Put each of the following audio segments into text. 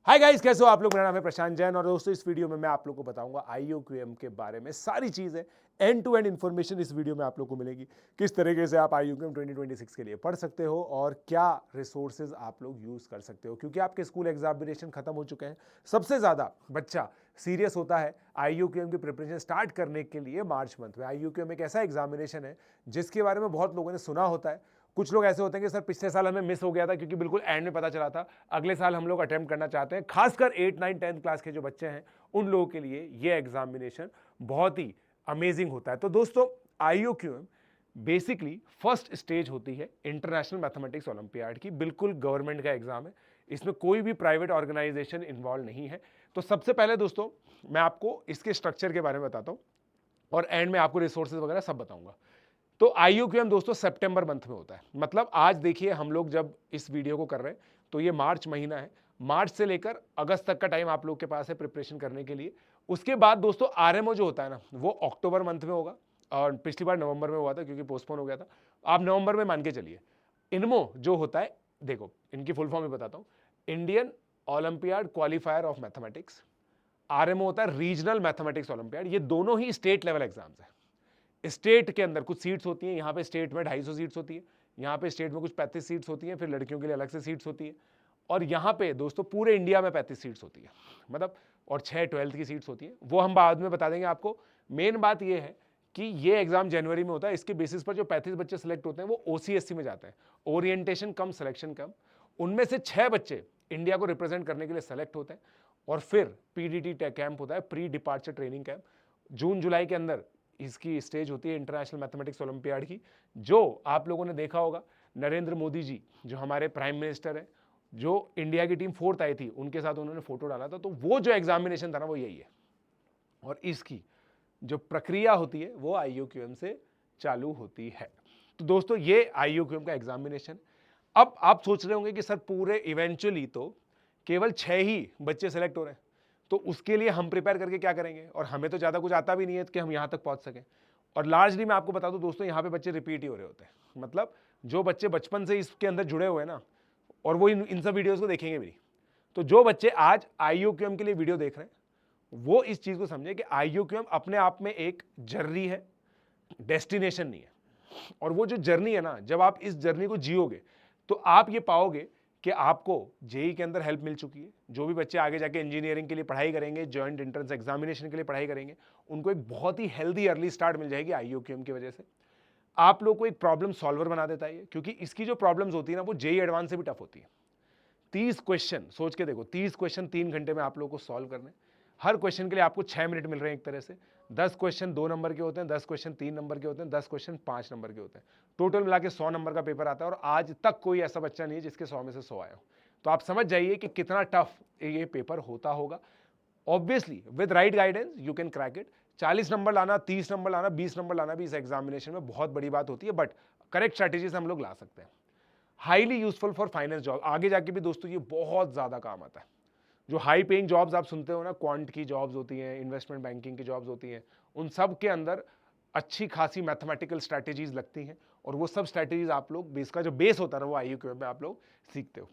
Hi guys, कैसे हो आप लोग। मेरा नाम है प्रशांत जैन और दोस्तों इस वीडियो में मैं आप लोगों को बताऊंगा IUQM के बारे में सारी चीजें। एंड टू एंड इन्फॉर्मेशन इस वीडियो में आप लोग को मिलेगी। किस तरीके से आप IUQM 2026 के लिए पढ़ सकते हो और क्या रिसोर्सेज आप लोग यूज कर सकते हो, क्योंकि आपके स्कूल एग्जामिनेशन खत्म हो चुके हैं। सबसे ज्यादा बच्चा सीरियस होता है IUQM की प्रिपरेशन स्टार्ट करने के लिए मार्च मंथ में। IUQM एक ऐसा एग्जामिनेशन है जिसके बारे में बहुत लोगों ने सुना होता है। कुछ लोग ऐसे होते हैं कि सर पिछले साल हमें मिस हो गया था क्योंकि बिल्कुल एंड में पता चला था, अगले साल हम लोग अटेम्प्ट करना चाहते हैं। खासकर 8, 9, 10th क्लास के जो बच्चे हैं उन लोगों के लिए ये एग्जामिनेशन बहुत ही अमेजिंग होता है। तो दोस्तों IUQM बेसिकली फर्स्ट स्टेज होती है इंटरनेशनल मैथमेटिक्स ओलंपियाड की। बिल्कुल गवर्नमेंट का एग्जाम है, इसमें कोई भी प्राइवेट ऑर्गेनाइजेशन इन्वॉल्व नहीं है। तो सबसे पहले दोस्तों मैं आपको इसके स्ट्रक्चर के बारे में बताता हूँ और एंड में आपको रिसोर्सेज वगैरह सब बताऊंगा। तो IUQM दोस्तों सितंबर मंथ में होता है। मतलब आज देखिए हम लोग जब इस वीडियो को कर रहे हैं तो ये मार्च महीना है। मार्च से लेकर अगस्त तक का टाइम आप लोग के पास है प्रिपरेशन करने के लिए। उसके बाद दोस्तों RMO जो होता है ना, वो अक्टूबर मंथ में होगा और पिछली बार नवंबर में हुआ था क्योंकि पोस्टपोन हो गया था। आप नवंबर में मान के चलिए। इनमो जो होता है, देखो इनकी फुल फॉर्म भी बताता हूँ, Indian olympiad qualifier of mathematics. RMO होता है रीजनल मैथमेटिक्स ओलंपियाड। ये दोनों ही स्टेट लेवल एग्जाम्स है। स्टेट के अंदर कुछ सीट्स होती हैं, यहाँ पे स्टेट में 250 सीट्स होती है, यहाँ पे स्टेट में कुछ 35 सीट्स होती हैं, फिर लड़कियों के लिए अलग से सीट्स होती है। और यहाँ पे दोस्तों पूरे इंडिया में 35 सीट्स होती है, मतलब और 6 12th की सीट्स होती हैं। वो हम बाद में बता देंगे आपको। मेन बात ये है कि ये एग्जाम जनवरी में होता है। इसके बेसिस पर जो 35 बच्चे सेलेक्ट होते हैं वो OCSC में जाते हैं, ओरिएंटेशन कम सिलेक्शन कम। उनमें से 6 बच्चे इंडिया को रिप्रेजेंट करने के लिए सेलेक्ट होते हैं और फिर PDT कैंप होता है, प्री डिपार्चर ट्रेनिंग कैंप। जून जुलाई के अंदर इसकी स्टेज होती है इंटरनेशनल मैथमेटिक्स ओलंपियाड की। जो आप लोगों ने देखा होगा नरेंद्र मोदी जी जो हमारे प्राइम मिनिस्टर हैं, जो इंडिया की टीम 4th आई थी, उनके साथ उन्होंने फोटो डाला था। तो वो जो एग्जामिनेशन था ना वो यही है। और इसकी जो प्रक्रिया होती है वो IUQM से चालू होती है। तो दोस्तों ये IUQM का एग्जामिनेशन। अब आप सोच रहे होंगे कि सर पूरे इवेंचुअली तो केवल 6 ही बच्चे सेलेक्ट हो रहे हैं, तो उसके लिए हम प्रिपेयर करके क्या करेंगे, और हमें तो ज़्यादा कुछ आता भी नहीं है कि हम यहाँ तक पहुँच सकें। और लार्जली मैं आपको बता दूं दोस्तों, यहाँ पे बच्चे रिपीट ही हो रहे होते हैं। मतलब जो बच्चे बचपन से इसके अंदर जुड़े हुए हैं ना, और वो इन सब वीडियोस को देखेंगे भी नहीं। तो जो बच्चे आज IUQM के लिए वीडियो देख रहे हैं वो इस चीज़ को समझे कि IUQM अपने आप में एक जर्नी है, डेस्टिनेशन नहीं है। और वो जो जर्नी है ना, जब आप इस जर्नी को जियोगे तो आप ये पाओगे कि आपको JEE के अंदर हेल्प मिल चुकी है। जो भी बच्चे आगे जाके इंजीनियरिंग के लिए पढ़ाई करेंगे, जॉइंट एंट्रेंस एग्जामिनेशन के लिए पढ़ाई करेंगे, उनको एक बहुत ही हेल्दी अर्ली स्टार्ट मिल जाएगी IUQM की वजह से। आप लोग को एक प्रॉब्लम सॉल्वर बना देता है, क्योंकि इसकी जो प्रॉब्लम्स होती है ना वो JEE एडवांस से भी टफ होती है। 30 क्वेश्चन सोच के देखो, 30 क्वेश्चन 3 घंटे में आप लोगों को सॉल्व करने। हर क्वेश्चन के लिए आपको 6 मिनट मिल रहे हैं एक तरह से। 10 क्वेश्चन 2 नंबर के होते हैं, 10 क्वेश्चन 3 नंबर के होते हैं, 10 क्वेश्चन 5 नंबर के होते हैं। टोटल मिला के 100 नंबर का पेपर आता है और आज तक कोई ऐसा बच्चा नहीं है जिसके 100 में से 100 आया हो। तो आप समझ जाइए कि कितना टफ ये पेपर होता होगा। Obviously with right guidance you can crack it. 40 number लाना, 30 नंबर लाना, 20 नंबर लाना भी इस एग्जामिनेशन में बहुत बड़ी बात होती है, बट करेक्ट स्ट्रैटेजी से हम लोग ला सकते हैं। Highly useful for finance job. आगे जाके भी दोस्तों ये बहुत ज्यादा काम आता है। जो हाई पेइंग जॉब्स आप सुनते हो ना, क्वांट की जॉब्स होती हैं, इन्वेस्टमेंट बैंकिंग की जॉब्स होती हैं, उन सब के अंदर अच्छी खासी मैथमेटिकल स्ट्रैटेजीज लगती हैं। और वो सब स्ट्रैटेजीज आप लोग इसका जो बेस होता है ना वो IUQM में आप लोग सीखते हो।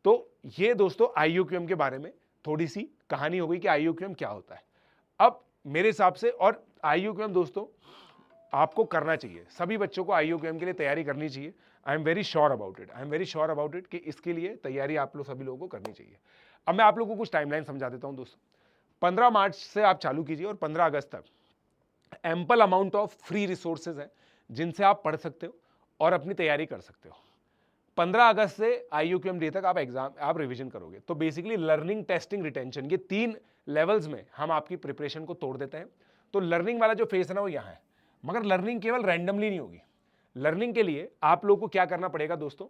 तो ये दोस्तों IUQM के बारे में थोड़ी सी कहानी हो गई कि IUQM क्या होता है। अब मेरे हिसाब से, और IUQM दोस्तों आपको करना चाहिए, सभी बच्चों को IUQM के लिए तैयारी करनी चाहिए। I am very sure about it, I am very sure about it कि इसके लिए तैयारी आप लोग सभी लोगों को करनी चाहिए। अब मैं आप लोगों को कुछ टाइमलाइन समझा देता हूं दोस्तों। 15 मार्च से आप चालू कीजिए और 15 अगस्त तक ample amount of free resources हैं जिनसे आप पढ़ सकते हो और अपनी तैयारी कर सकते हो। 15 अगस्त से IUQM डे तक आप रिवीजन करोगे। तो बेसिकली लर्निंग, टेस्टिंग, रिटेंशन, ये 3 लेवल्स में हम आपकी प्रिपरेशन को तोड़ देते हैं। तो लर्निंग वाला जो फेस है ना वो यहाँ है, मगर लर्निंग केवल रैंडमली नहीं होगी। लर्निंग के लिए आप लोगों को क्या करना पड़ेगा दोस्तों,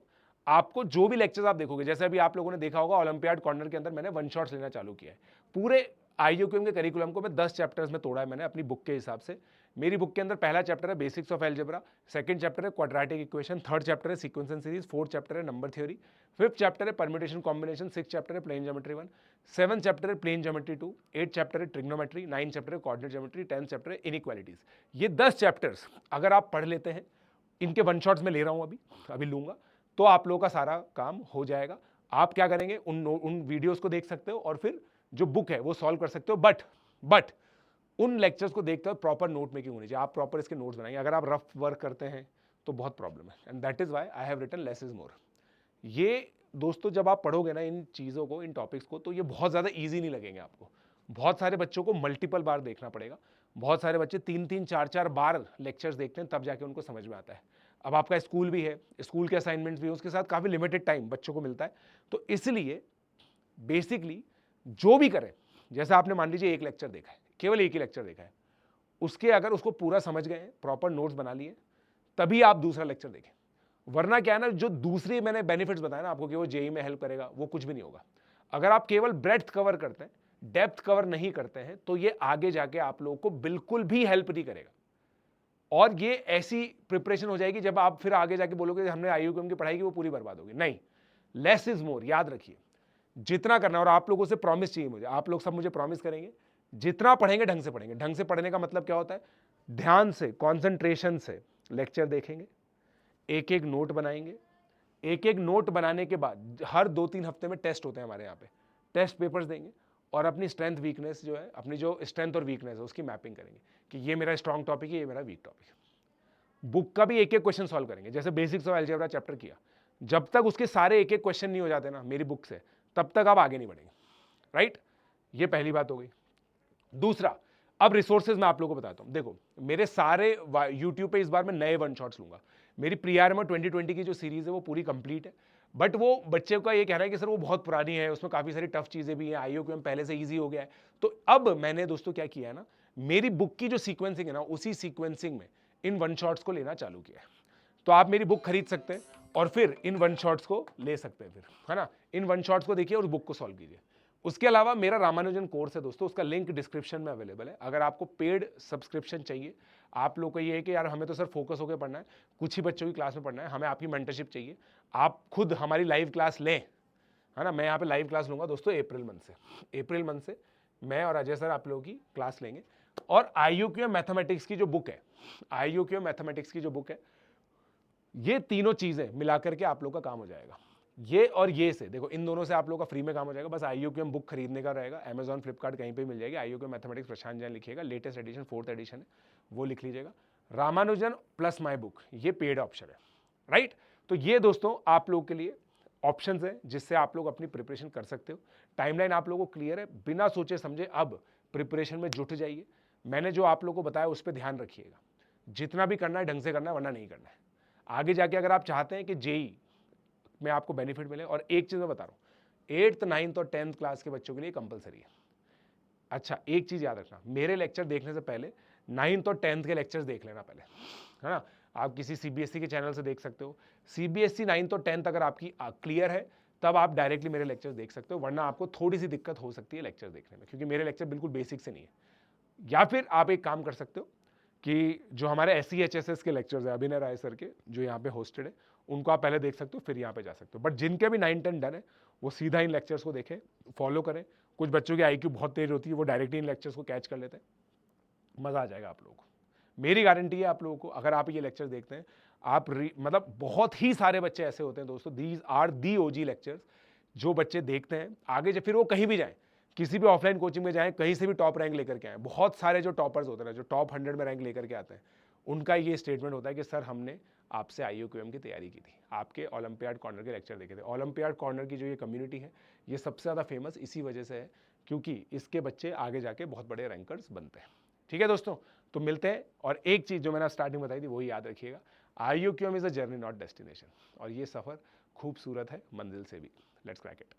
आपको जो भी लेक्चर्स आप देखोगे, जैसे अभी आप लोगों ने देखा होगा ओलंपियाड कॉर्नर के अंदर मैंने वन शॉट्स लेना चालू किया है। पूरे IUQM के करिकुलम को मैं 10 चैप्टर्स में तोड़ा है मैंने अपनी बुक के हिसाब से। मेरी बुक के अंदर पहला चैप्टर है basics of algebra, second chapter है क्वाड्रेटिक इक्वेशन, थर्ड चैप्टर है sequence and series, fourth chapter है नंबर थ्योरी, फिफ्थ चैप्टर है परम्यूटेशन कॉम्बिनेशन, सिक्स चैप्टर है प्लेन ज्योमेट्री 1, सेवन चैप्टर है प्लेन ज्योमेट्री 2, 8 चैप्टर है ट्रिग्नोमेट्री, 9 चैप्टर है coordinate geometry, 10 chapter है inequalities. ये 10 चैप्टर्स अगर आप पढ़ लेते हैं, इनके वन शॉट्स में ले रहा हूं अभी लूंगा, तो आप लोगों का सारा काम हो जाएगा। आप क्या करेंगे, उन वीडियोस को देख सकते हो और फिर जो बुक है वो सॉल्व कर सकते हो, बट उन लेक्चर्स को देखते हो प्रॉपर नोट मेकिंग होनी चाहिए, आप प्रॉपर इसके नोट्स बनाएंगे। अगर आप रफ वर्क करते हैं तो बहुत प्रॉब्लम है, and that is why I have written less is more. ये दोस्तों जब आप पढ़ोगे ना इन चीज़ों को, इन टॉपिक्स को, तो ये बहुत ज़्यादा ईजी नहीं लगेंगे आपको। बहुत सारे बच्चों को मल्टीपल बार देखना पड़ेगा, बहुत सारे बच्चे 3-3 4-4 बार लेक्चर्स देखते हैं तब जाके उनको समझ में आता है। अब आपका स्कूल भी है, स्कूल के असाइनमेंट्स भी है, उसके साथ काफ़ी लिमिटेड टाइम बच्चों को मिलता है, तो इसलिए बेसिकली जो भी करें, जैसे आपने मान लीजिए एक लेक्चर देखा है, केवल एक ही लेक्चर देखा है, उसके अगर उसको पूरा समझ गए, प्रॉपर नोट्स बना लिए, तभी आप दूसरा लेक्चर देखें। वरना क्या है ना, जो दूसरी मैंने बेनिफिट्स बताया ना आपको कि वो जेई में हेल्प करेगा, वो कुछ भी नहीं होगा। अगर आप केवल ब्रेड्थ कवर करते हैं, डेप्थ कवर नहीं करते हैं, तो ये आगे जाके आप लोगों को बिल्कुल भी हेल्प नहीं करेगा। और ये ऐसी प्रिपरेशन हो जाएगी जब आप फिर आगे जाके बोलोगे हमने आईयूक्यूएम की पढ़ाई की, वो पूरी बर्बाद होगी। नहीं, लेस इज मोर, याद रखिए, जितना करना। और आप लोगों से प्रॉमिस चाहिए मुझे, आप लोग सब मुझे प्रॉमिस करेंगे, जितना पढ़ेंगे ढंग से पढ़ेंगे। ढंग से पढ़ने का मतलब क्या होता है, ध्यान से, कॉन्सेंट्रेशन से लेक्चर देखेंगे, एक एक नोट बनाएंगे, एक एक नोट बनाने के बाद हर 2-3 हफ्ते में टेस्ट होते हैं हमारे यहाँ पे, टेस्ट पेपर्स देंगे और अपनी स्ट्रेंथ वीकनेस जो है, अपनी जो स्ट्रेंथ और वीकनेस है उसकी मैपिंग करेंगे कि ये मेरा स्ट्रॉन्ग टॉपिक है, ये मेरा वीक टॉपिक है। बुक का भी एक एक क्वेश्चन सॉल्व करेंगे, जैसे बेसिक्स ऑफ अलजेब्रा चैप्टर किया, जब तक उसके सारे एक एक क्वेश्चन नहीं हो जाते ना मेरी बुक से, तब तक आप आगे नहीं बढ़ेंगे, राइट। ये पहली बात हो गई। दूसरा, अब रिसोर्सेज मैं आप लोगों को बताता हूं। देखो, मेरे सारे यूट्यूब पे इस बार मैं नए वन शॉट्स लूंगा। मेरी प्रीआरएमओ 2020 की जो सीरीज है वो पूरी कंप्लीट है, बट वो बच्चे का ये कहना है कि सर वो बहुत पुरानी है, उसमें काफ़ी सारी टफ चीज़ें भी हैं, आईओक्यूएम पहले से ईजी हो गया है। तो अब मैंने दोस्तों क्या किया है ना, मेरी बुक की जो सीक्वेंसिंग है ना, उसी सीक्वेंसिंग में इन वन शॉट्स को लेना चालू किया है। तो आप मेरी बुक खरीद सकते हैं और फिर इन वन शॉट्स को ले सकते हैं, फिर है ना, इन वन शॉट्स को देखिए और बुक को सॉल्व कीजिए। उसके अलावा मेरा रामानुजन कोर्स है दोस्तों, उसका लिंक डिस्क्रिप्शन में अवेलेबल है। अगर आपको पेड सब्सक्रिप्शन चाहिए, आप लोग को ये है कि यार हमें तो सर फोकस होकर पढ़ना है, कुछ ही बच्चों की क्लास में पढ़ना है, हमें आपकी मेंटरशिप चाहिए, आप खुद हमारी लाइव क्लास लें, है ना। मैं यहाँ पे लाइव क्लास लूंगा दोस्तों अप्रैल मंथ से मैं और अजय सर आप लोगों की क्लास लेंगे। और आईयूक्यूएम मैथमेटिक्स की जो बुक है, आईयूक्यूएम मैथमेटिक्स की जो बुक है, ये तीनों चीजें मिलाकर के आप लोग का काम हो जाएगा। ये और ये से देखो, इन दोनों से आप लोग का फ्री में काम हो जाएगा। बस आईयूक्यूएम बुक खरीदने का रहेगा, अमेजॉन फ्लिपकार्ट कहीं पे मिल जाएगी। आईयूक्यूएम मैथमेटिक्स प्रशांत जैन लिखिएगा, लेटेस्ट एडिशन 4th एडिशन है, वो लिख लीजिएगा। रामानुजन प्लस माई बुक, ये पेड ऑप्शन है, राइट। तो ये दोस्तों आप लोग के लिए ऑप्शन है जिससे आप लोग अपनी प्रिपरेशन कर सकते हो। टाइमलाइन आप लोगों को क्लियर है, बिना सोचे समझे अब प्रिपरेशन में जुट जाइए। मैंने जो आप लोग को बताया उस पर ध्यान रखिएगा, जितना भी करना है ढंग से करना है, वरना नहीं करना है। आगे जाके अगर आप चाहते हैं कि जेई में आपको बेनिफिट मिले, और एक चीज मैं बता रहा हूं, 8th 9th और 10th क्लास के बच्चों के लिए कंपलसरी है। अच्छा, एक चीज याद रखना, मेरे लेक्चर देखने से पहले 9th और 10th के लेक्चर्स देख लेना पहले, है ना। आप किसी सीबीएसई के चैनल से देख सकते हो। सीबीएसई 9th और 10th अगर आपकी क्लियर है तब आप डायरेक्टली मेरे लेक्चर्स देख सकते हो, वरना आपको थोड़ी सी दिक्कत हो सकती है लेक्चर देखने में, क्योंकि मेरे लेक्चर बिल्कुल बेसिक से नहीं है। या फिर आप एक काम कर सकते हो कि जो हमारे SEHSS के लेक्चर्स है अभिनय राय सर के, जो यहाँ पे होस्टेड है, उनको आप पहले देख सकते हो, फिर यहाँ पे जा सकते हो। बट जिनके भी 9-10 डन है, वो सीधा इन लेक्चर्स को देखें, फॉलो करें। कुछ बच्चों की IQ बहुत तेज होती है, वो डायरेक्टली इन लेक्चर्स को कैच कर लेते हैं। मजा आ जाएगा आप लोगों को, मेरी गारंटी है आप लोगों को। अगर आप ये लेक्चर देखते हैं, आप मतलब बहुत ही सारे बच्चे ऐसे होते हैं दोस्तों, these are the OG lectures, जो बच्चे देखते हैं आगे जब फिर वो कहीं भी जाएं, किसी भी ऑफलाइन कोचिंग में जाएं, कहीं से भी टॉप रैंक लेकर के आए। बहुत सारे जो टॉपर्स होते हैं, जो टॉप 100 में रैंक लेकर के आते हैं, उनका ये स्टेटमेंट होता है कि सर हमने आपसे आईयूक्यूएम की तैयारी की थी, आपके ओलंपियाड कॉर्नर के लेक्चर देखे थे। ओलंपियाड कॉर्नर की जो ये कम्युनिटी है, ये सबसे ज़्यादा फेमस इसी वजह से है, क्योंकि इसके बच्चे आगे जाके बहुत बड़े रैंकर्स बनते हैं। ठीक है दोस्तों, तो मिलते हैं। और एक चीज़ जो मैंने स्टार्टिंग बताई थी वही याद रखिएगा, IUQM is a journey not destination, और ये सफ़र खूबसूरत है मंजिल से भी। Let's crack it.